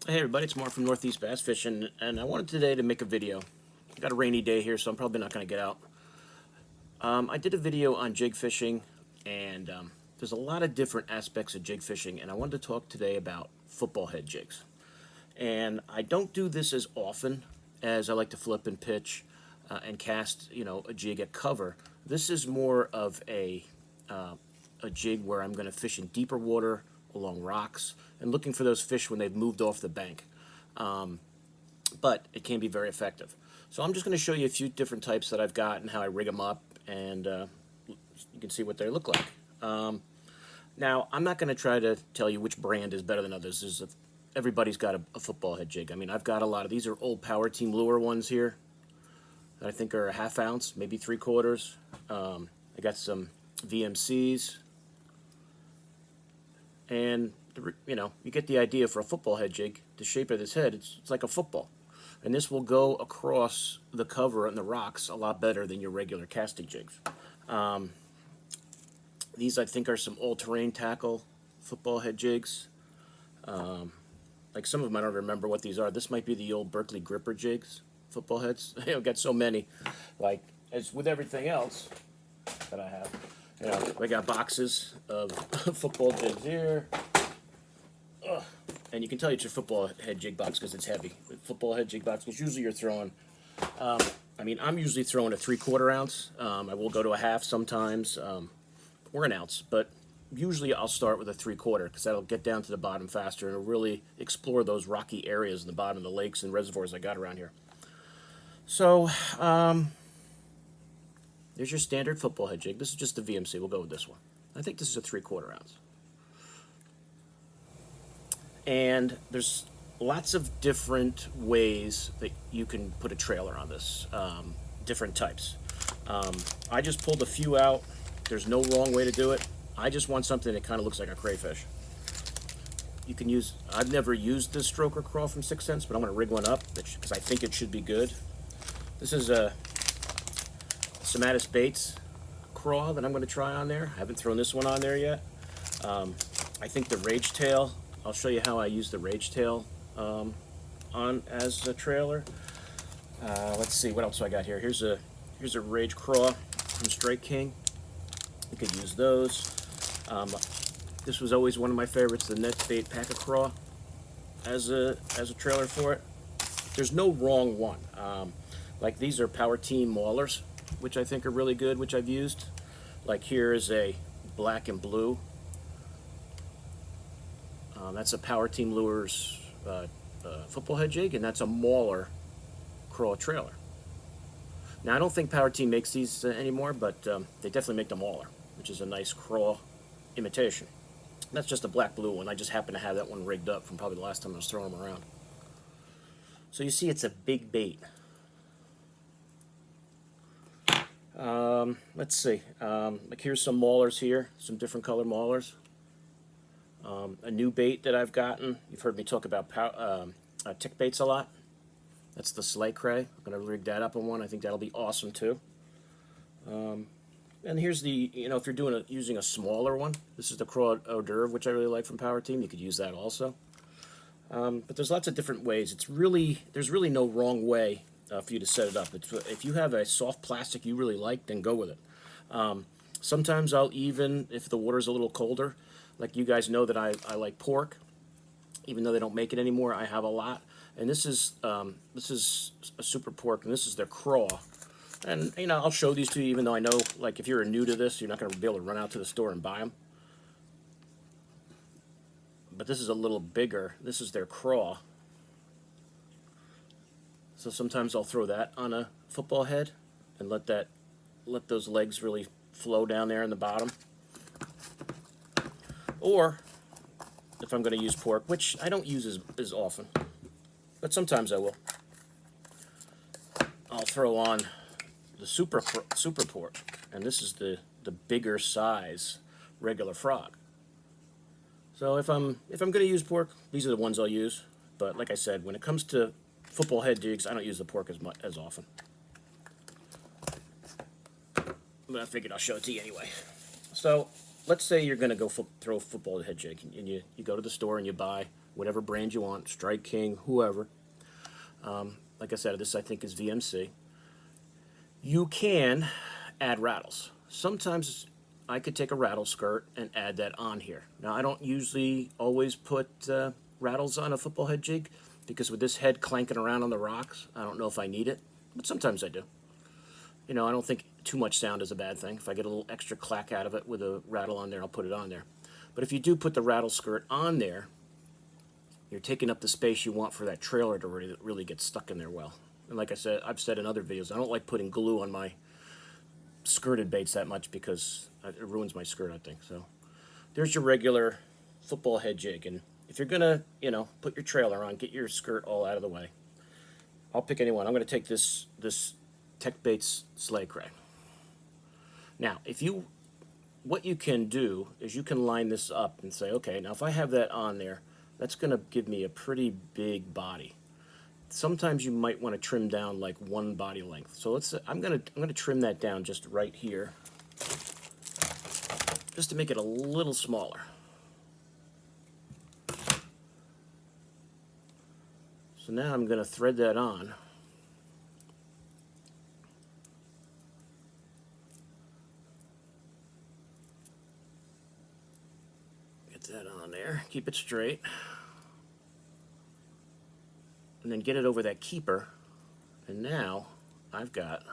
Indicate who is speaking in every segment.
Speaker 1: Hey everybody, it's Mark from Northeast Bass Fishing, and I wanted today to make a video. Got a rainy day here, so I'm probably not going to get out. I did a video on jig fishing, and there's a lot of different aspects of jig fishing, and I wanted to talk today about football head jigs. And I don't do this as often as I like to flip and pitch and cast, a jig at cover. This is more of a jig where I'm going to fish in deeper water along rocks and looking for those fish when they've moved off the bank. But it can be very effective. So I'm just going to show you a few different types that I've got and how I rig them up, and you can see what they look like. Now, I'm not going to try to tell you which brand is better than others. Everybody's got a football head jig. I mean, I've got a lot of these are old Power Team lure ones here that I think are a half ounce, maybe 3/4. I got some VMCs, and you get the idea for a football head jig. The shape of this head, it's like a football, and this will go across the cover and the rocks a lot better than your regular casting jigs. These I think are some all-terrain tackle football head jigs. Like some of them I don't remember what these are. This might be the old Berkeley gripper jigs, football heads. I've got so many. Like as with everything else that I have, I got boxes of football jigs here. Ugh. And you can tell it's your football head jig box because it's heavy. The football head jig box, because usually you're throwing, I'm usually throwing a 3/4 ounce. I will go to a half sometimes, or an ounce, but usually I'll start with a 3/4 because that'll get down to the bottom faster and it'll really explore those rocky areas in the bottom of the lakes and reservoirs I got around here. So, there's your standard football head jig. This is just the VMC. We'll go with this one. I think this is a 3/4 ounce. And there's lots of different ways that you can put a trailer on this, different types. I just pulled a few out. There's no wrong way to do it. I just want something that kind of looks like a crayfish. You can use, I've never used this stroker crawl from 6 Cents, but I'm going to rig one up because I think it should be good. This is a Somatis Baits crawl that I'm going to try on there. I haven't thrown this one on there yet. I think the Rage Tail, I'll show you how I use the Rage Tail on as a trailer. Let's see, what else do I got here? Here's a Rage Craw from Strike King. You could use those. This was always one of my favorites, the Net Bait Packer Craw as a trailer for it. There's no wrong one. Like these are Power Team maulers, which I think are really good, which I've used. Like here is a black and blue. That's a Power Team Lures football head jig, and that's a mauler crawl trailer. Now I don't think Power Team makes these anymore, but they definitely make the mauler, which is a nice crawl imitation. That's just a black-blue one. I just happen to have that one rigged up from probably the last time I was throwing them around. So you see it's a big bait. Let's see. Like here's some maulers here, some different color maulers. A new bait that I've gotten. You've heard me talk about tick baits a lot. That's the Slay Cray. I'm going to rig that up on one. I think that'll be awesome too. And here's the, if you're using a smaller one, this is the Craw Hors d'oeuvre, which I really like from Power Team. You could use that also. But there's lots of different ways. There's really no wrong way for you to set it up. If you have a soft plastic you really like, then go with it. Sometimes I'll even, if the water's a little colder, like you guys know that I like pork, even though they don't make it anymore, I have a lot. And this is a super pork, and this is their craw. And I'll show these to you, even though I know, like, if you're new to this, you're not going to be able to run out to the store and buy them. But this is a little bigger. This is their craw. So sometimes I'll throw that on a football head and let those legs really flow down there in the bottom. Or if I'm going to use pork, which I don't use as often, but sometimes I will, I'll throw on the super pork, and this is the bigger size regular frog. So if I'm going to use pork, these are the ones I'll use. But like I said, when it comes to football head jigs, I don't use the pork as often. But I figured I'll show it to you anyway. So let's say you're going to go throw a football head jig, and you go to the store and you buy whatever brand you want, Strike King, whoever. Like I said, this I think is VMC. You can add rattles. Sometimes I could take a rattle skirt and add that on here. Now I don't usually always put rattles on a football head jig because with this head clanking around on the rocks, I don't know if I need it, but sometimes I do. You know, I don't think too much sound is a bad thing. If I get a little extra clack out of it with a rattle on there, I'll put it on there. But if you do put the rattle skirt on there, you're taking up the space you want for that trailer to really get stuck in there well. And like I said, I've said in other videos, I don't like putting glue on my skirted baits that much because it ruins my skirt, I think. So there's your regular football head jig. And if you're gonna, you know, put your trailer on, get your skirt all out of the way. I'll pick any one. I'm gonna take this Tech Baits Sleigh Cray. Now, what you can do is you can line this up and say, okay, now if I have that on there, that's gonna give me a pretty big body. Sometimes you might want to trim down like one body length. So I'm gonna trim that down just right here, just to make it a little smaller. So now I'm gonna thread that on. Get that on there, keep it straight. And then get it over that keeper. And now I've got,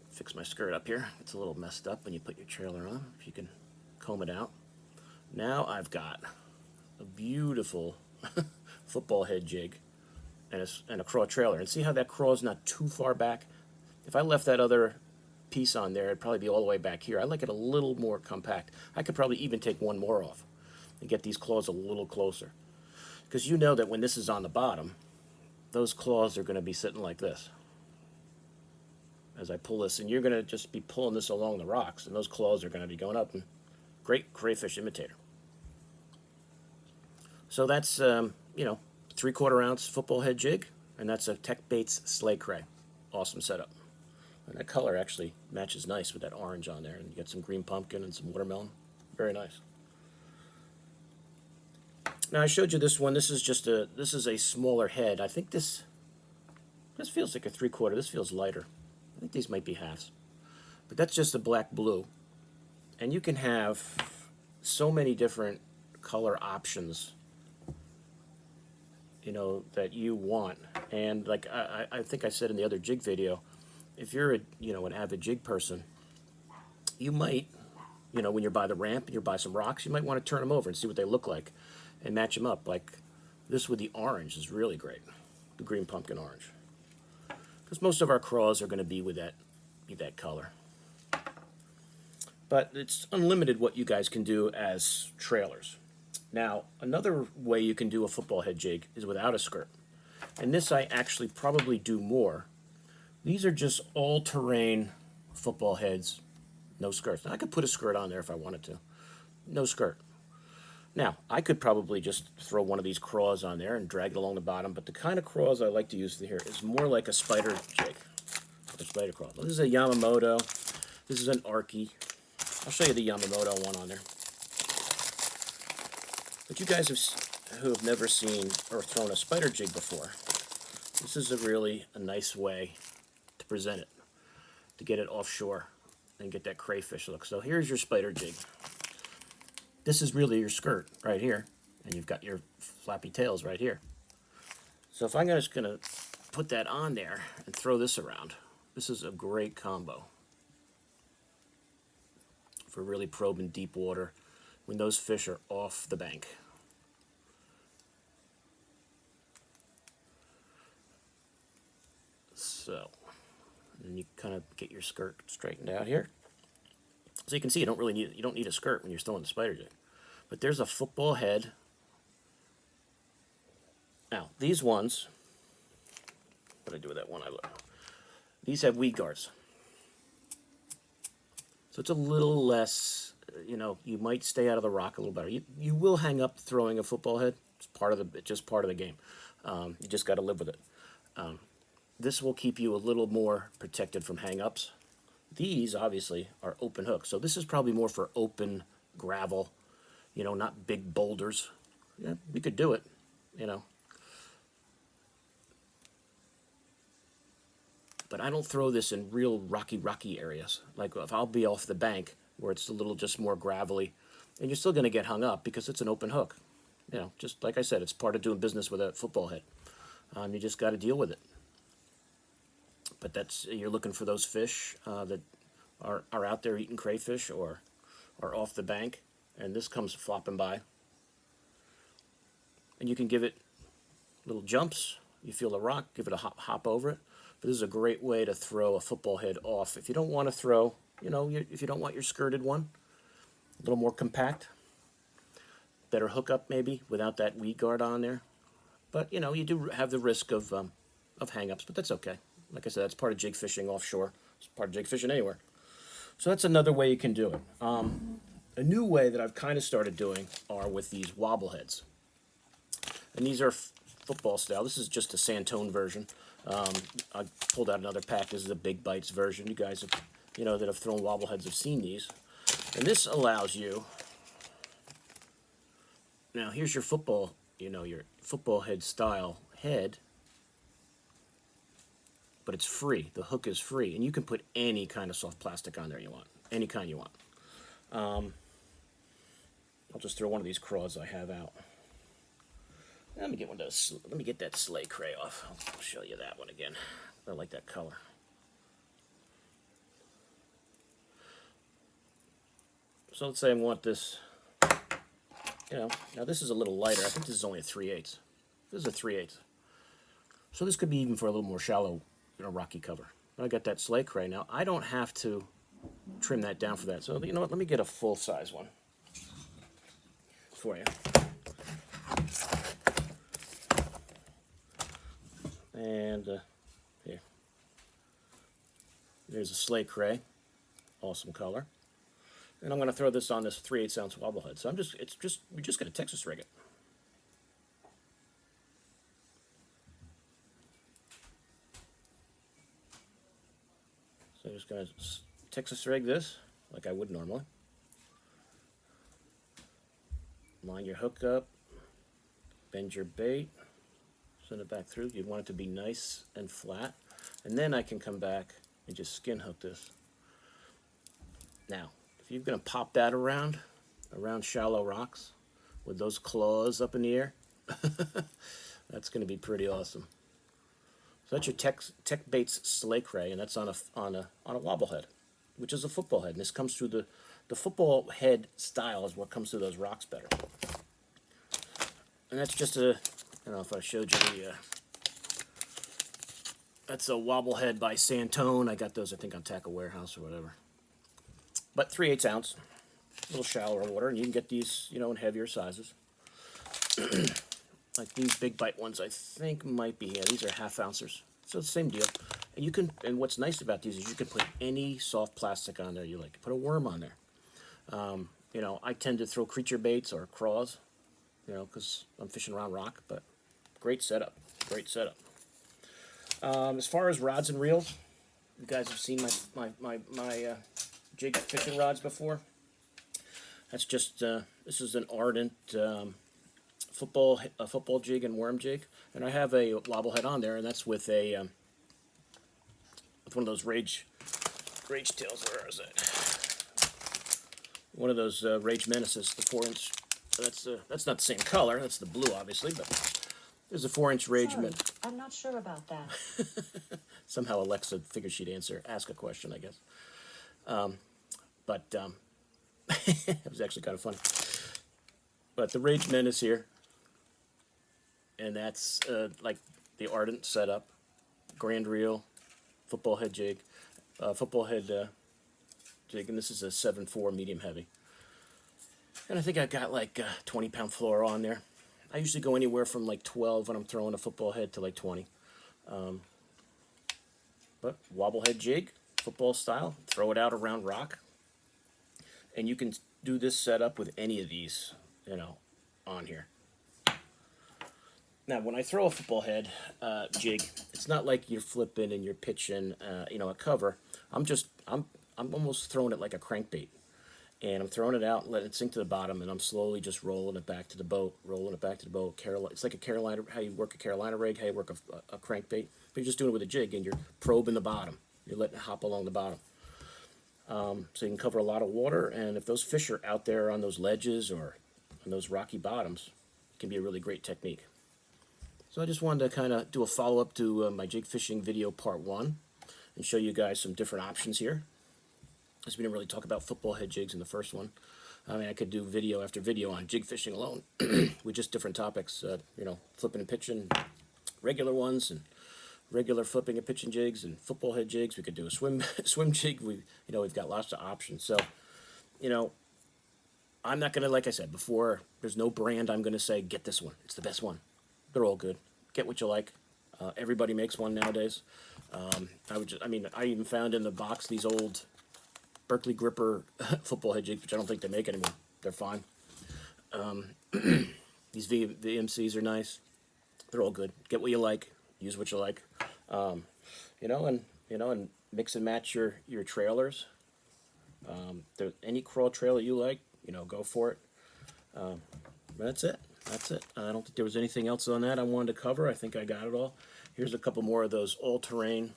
Speaker 1: fix my skirt up here. It's a little messed up when you put your trailer on, if you can comb it out. Now I've got a beautiful football head jig and a craw trailer. And see how that craw is not too far back? If I left that other piece on there, it'd probably be all the way back here. I like it a little more compact. I could probably even take one more off and get these claws a little closer. Because you know that when this is on the bottom, those claws are going to be sitting like this as I pull this, and you're going to just be pulling this along the rocks, and those claws are going to be going up. And great crayfish imitator. So that's, you know, 3/4 ounce football head jig, and that's a Tech Baits Sleigh Cray. Awesome setup. And that color actually matches nice with that orange on there, and you get some green pumpkin and some watermelon. Very nice. Now I showed you this one. This is a smaller head. I think this feels like a 3/4. This feels lighter. I think these might be halves. But that's just a black blue. And you can have so many different color options, you know, that you want. And like I think I said in the other jig video, if you're an avid jig person, you might, you know, when you're by the ramp and you're by some rocks, you might want to turn them over and see what they look like and match them up. Like this with the orange is really great, the green pumpkin orange, because most of our craws are going to be that color. But it's unlimited what you guys can do as trailers. Now, another way you can do a football head jig is without a skirt. And this I actually probably do more. These are just all-terrain football heads, no skirts. Now, I could put a skirt on there if I wanted to. No skirt. Now, I could probably just throw one of these craws on there and drag it along the bottom, but the kind of craws I like to use here is more like a spider jig, a spider craw. This is a Yamamoto. This is an Arky. I'll show you the Yamamoto one on there. But you guys who have never seen or thrown a spider jig before, this is a nice way to present it, to get it offshore and get that crayfish look. So here's your spider jig. This is really your skirt right here, and you've got your flappy tails right here. So if I'm just going to put that on there and throw this around, this is a great combo for really probing deep water when those fish are off the bank. So, and you kind of get your skirt straightened out here. So you can see you don't need a skirt when you're throwing the spider jig. But there's a football head. Now, these ones, what did I do with that one? These have weed guards. So it's a little less, you might stay out of the rock a little better. You will hang up throwing a football head. It's just part of the game. You just got to live with it. This will keep you a little more protected from hang-ups. These, obviously, are open hooks. So this is probably more for open gravel, not big boulders. Yeah, you could do it, you know. But I don't throw this in real rocky areas. Like if I'll be off the bank where it's a little just more gravelly, and you're still going to get hung up because it's an open hook. You know, just like I said, it's part of doing business with a football head. You just got to deal with it. But that's you're looking for those fish that are out there eating crayfish or are off the bank, and this comes flopping by, and you can give it little jumps. You feel the rock, give it a hop over it. But this is a great way to throw a football head off. If you don't want to throw, you know, if you don't want your skirted one, a little more compact, better hookup maybe without that weed guard on there. But you know, you do have the risk of hang-ups, but that's okay. Like I said, that's part of jig fishing offshore. It's part of jig fishing anywhere. So that's another way you can do it. A new way that I've kind of started doing are with these wobble heads. And these are football style. This is just a Santone version. I pulled out another pack. This is a Big Bites version. You guys, have, you know, that have thrown wobble heads have seen these. And this allows you. Now here's your football, you know, your football head style head. But it's free. The hook is free, and you can put any kind of soft plastic on there you want, any kind you want. I'll just throw one of these craws I have out. Let me get one of those. Let me get that sleigh cray off. I'll show you that one again. I like that color. So let's say I want this. You know, now this is a little lighter. I think this is only a 3/8. This is a 3/8. So this could be even for a little more shallow, you know, rocky cover. I got that sleigh cray. Now I don't have to trim that down for that. So you know what? Let me get a full size one for you. And here, there's a sleigh cray, awesome color. And I'm going to throw this on this 3/8 ounce wobble head. So we're just going to Texas rig it. So I'm just going to Texas rig this like I would normally. Line your hook up, bend your bait, send it back through. You want it to be nice and flat. And then I can come back and just skin hook this. Now, if you're going to pop that around shallow rocks with those claws up in the air, that's going to be pretty awesome. So that's your Tech Baits Sleigh Cray, and that's on a wobble head, which is a football head. And this comes through the football head style is what comes through those rocks better. And that's just I don't know if I showed you the. That's a wobble head by Santone. I got those, I think, on Tackle Warehouse or whatever. But 3/8 ounce, a little shallower water, and you can get these, you know, in heavier sizes. Like these Big Bite ones, I think might be here. These are half ouncers, so it's the same deal. And you can, and what's nice about these is you can put any soft plastic on there you like. Put a worm on there. You know, I tend to throw creature baits or craws, you know, because I'm fishing around rock. But great setup, great setup. As far as rods and reels, you guys have seen my jig fishing rods before. That's just this is an Ardent football jig and worm jig, and I have a wobble head on there, and that's with a with one of those rage tails. Where is it? One of those Rage Menaces, the 4-inch. That's not the same color. That's the blue, obviously, but there's a 4-inch Rage Menace.
Speaker 2: I'm not sure about that.
Speaker 1: Somehow Alexa figured she'd ask a question, I guess. But it was actually kind of funny. But the Rage Menace here, and that's like the Ardent setup, grand reel, football head jig, jig, and this is a 7.4 medium heavy. And I think I got like 20-pound fluoro on there. I usually go anywhere from like 12 when I'm throwing a football head to like 20. But wobble head jig, football style, throw it out around rock. And you can do this setup with any of these, you know, on here. Now, when I throw a football head jig, it's not like you're flipping and you're pitching, you know, a cover. I'm almost throwing it like a crankbait. and I'm throwing it out, letting it sink to the bottom, and I'm slowly just rolling it back to the boat, rolling it back to the boat. It's like a Carolina, how you work a Carolina rig, how you work a crankbait. But you're just doing it with a jig, and you're probing the bottom. You're letting it hop along the bottom. So you can cover a lot of water, and if those fish are out there on those ledges or on those rocky bottoms, it can be a really great technique. So I just wanted to kind of do a follow-up to my jig fishing video part 1 and show you guys some different options here. As we didn't really talk about football head jigs in the first one. I mean, I could do video after video on jig fishing alone with just different topics, you know, flipping and pitching, regular ones, and regular flipping and pitching jigs, and football head jigs. We could do a swim jig. We've got lots of options. So, you know, I'm not gonna, like I said before, there's no brand I'm gonna say get this one. It's the best one. They're all good. Get what you like. Everybody makes one nowadays. I even found in the box these old Berkeley gripper football head jigs, which I don't think they make anymore. They're fine. These VMCs are nice. They're all good. Get what you like. Use what you like. And mix and match your trailers. Any crawl trailer you like, go for it. That's it. I don't think there was anything else on that I wanted to cover. I think I got it all. Here's a couple more of those all-terrain,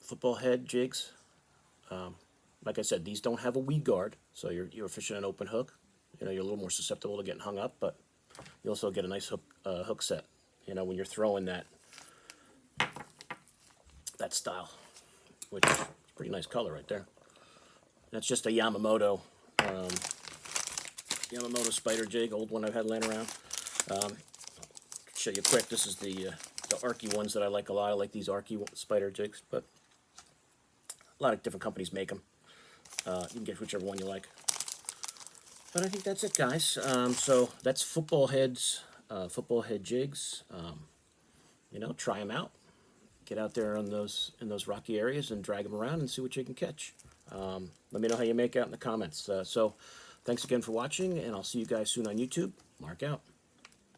Speaker 1: football head jigs. Like I said, these don't have a weed guard, so you're fishing an open hook. You're a little more susceptible to getting hung up, but you also get a nice hook set. When you're throwing that style, which is a pretty nice color right there. That's just a Yamamoto spider jig, old one I've had laying around. Show you quick. This is the Arky ones that I like a lot. I like these Arky spider jigs, but a lot of different companies make them. You can get whichever one you like. But I think that's it, guys. So that's football head jigs. Try them out. Get out there in those rocky areas and drag them around and see what you can catch. Let me know how you make out in the comments. So thanks again for watching, and I'll see you guys soon on YouTube. Mark out.